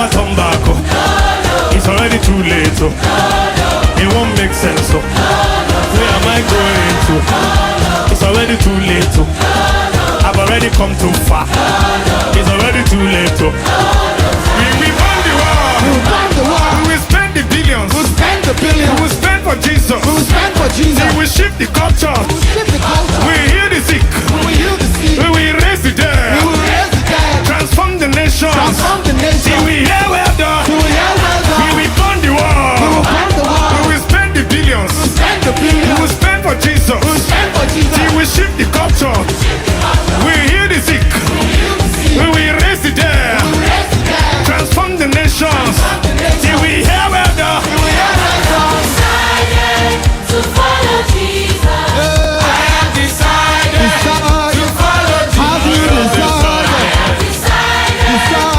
never turn back. Oh. It's already too late. Oh. It won't make sense. Oh. Where am I going to? It's already too late. Oh. I've already come too far. It's already too late. Oh. We won the war. We will won the war. We will spend the billions. We will spend the billions. We will spend for Jesus. We will spend for Jesus. We will shift the culture. We will shift the culture. We will heal the sick. We will heal the sick. We will raise the dead. We will raise the dead. Transform the nations. Transform the nation.